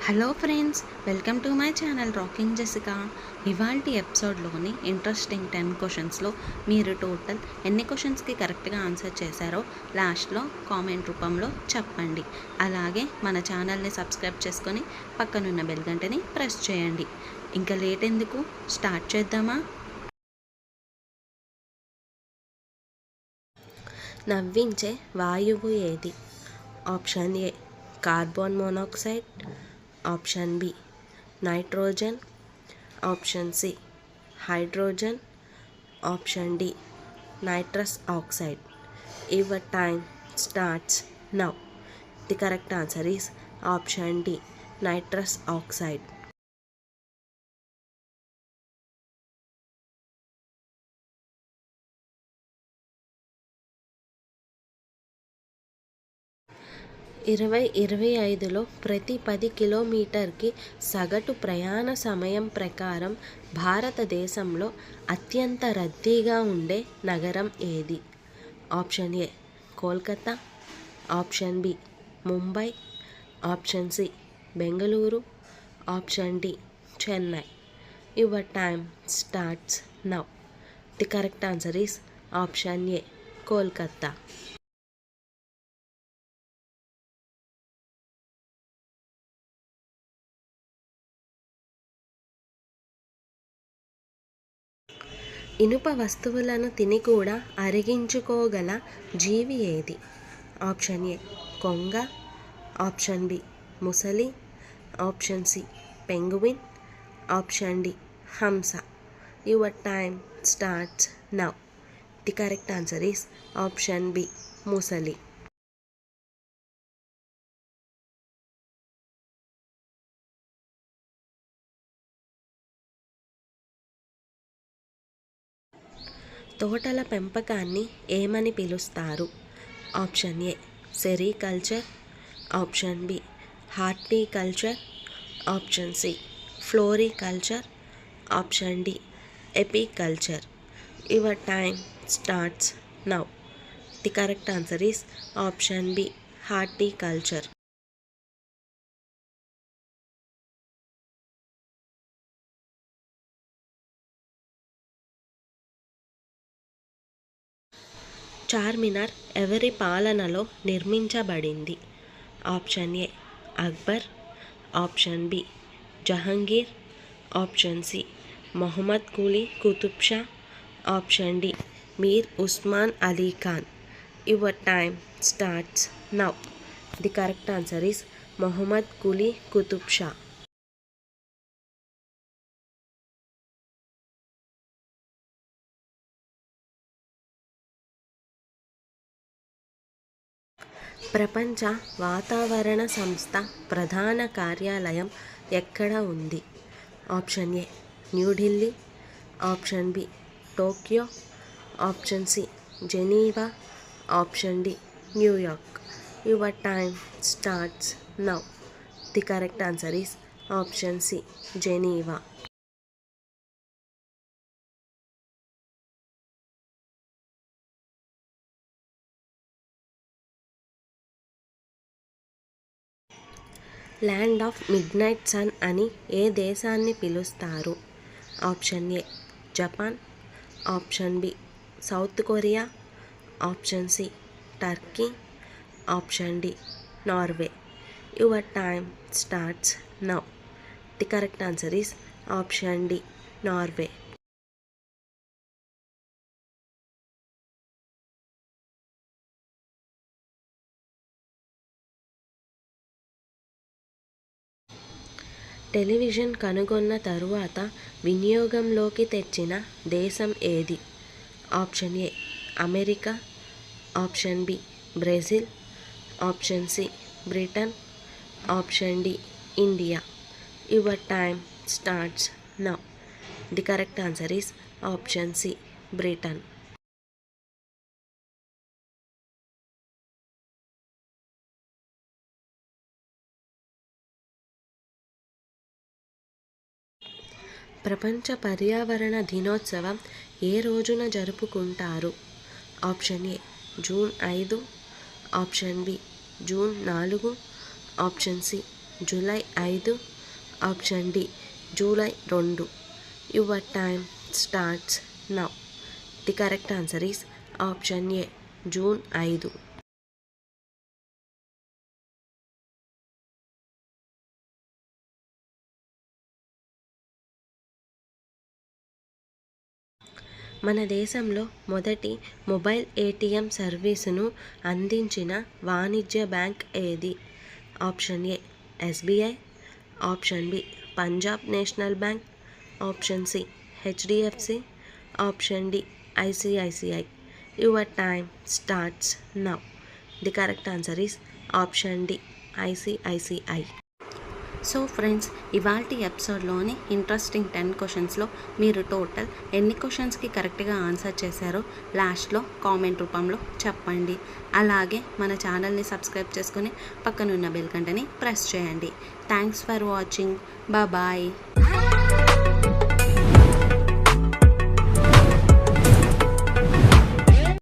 Hello friends, welcome to my channel rocking Jessica. ఇవాల్టి ఎపిసోడ్లోని interesting 10 క్వశ్చన్స్లో మీరు టోటల్ ఎన్ని క్వశ్చన్స్కి కరెక్ట్గా ఆన్సర్ చేశారో లాస్ట్లో కామెంట్ రూపంలో చెప్పండి. అలాగే మన ఛానల్ని సబ్స్క్రైబ్ చేసుకొని పక్కనున్న బెల్ గంటని ప్రెస్ చేయండి. ఇంకా లేట్ ఎందుకు, స్టార్ట్ చేద్దామా? నవ్వించే వాయువు ఏది? Option A carbon monoxide, option B nitrogen, option C hydrogen, option D nitrous oxide. Your time starts now. The correct answer is option D nitrous oxide. ఇరవై ఐదులో ప్రతి 10 కిలోమీటర్కి సగటు ప్రయాణ సమయం ప్రకారం భారతదేశంలో అత్యంత రద్దీగా ఉండే నగరం ఏది? Option A Kolkata, option B Mumbai, option C Bengaluru, option D Chennai. Your time starts now. The correct answer is option A Kolkata. ఇనుప వస్తువులను తిని కూడా అరిగించుకోగల జీవి ఏది? ఆప్షన్ ఏ కొంగ, ఆప్షన్ బి ముసలి, option C penguin, option D హంస. Your time starts now. The correct answer is option B ముసలి. తోటల పెంపకాన్ని ఏమని పిలుస్తారు? Option A sericulture, option B horticulture, option C floriculture, option D apiculture. Your time starts now. The correct answer is option B horticulture. Charminar ఎవరి పాలనలో నిర్మించబడింది? Option A Akbar, option B Jahangir, option C Mohammed Quli Qutub Shah, option D Mir Osman Ali Khan. Your time starts now. The correct answer is Mohammed Quli Qutub Shah. ప్రపంచ వాతావరణ సంస్థ ప్రధాన కార్యాలయం ఎక్కడ ఉంది? Option A New Delhi, option B Tokyo, option C Geneva, option D New York. Your time starts now. The correct answer is option C Geneva. Land of midnight sun అని ఏ దేశాన్ని పిలుస్తారు? Option A Japan, option B South Korea, option C Turkey, option D Norway. Your time starts now. The correct answer is option D Norway. Television కనుగొన్న తరువాత వినియోగంలోకి తెచ్చిన దేశం ఏది? Option A America, option B Brazil, option C Britain, option D India. Your time starts now. The correct answer is option C Britain. ప్రపంచ పర్యావరణ దినోత్సవం ఏ రోజున జరుపుకుంటారు? Option A June 5, option B June 4, option C July 5. Option D July 2. Your time starts now. The correct answer is option A June 5. మన దేశంలో మొదటి mobile ATM సర్వీసును అందించిన వాణిజ్య బ్యాంక్ ఏది? Option A SBI, option B Punjab National Bank, option C HDFC, option D ICICI. Your time starts now. The correct answer is option D ICICI. So friends, ఇవాల్టి ఎపిసోడ్లోని interesting 10 క్వశ్చన్స్లో మీరు total ఎన్ని క్వశ్చన్స్కి కరెక్ట్గా ఆన్సర్ చేశారో లాస్ట్లో కామెంట్ రూపంలో చెప్పండి. అలాగే మన ఛానల్ని సబ్స్క్రైబ్ చేసుకొని పక్కనున్న బెల్ గంటని ప్రెస్ చేయండి. Thanks for watching. బాయ్.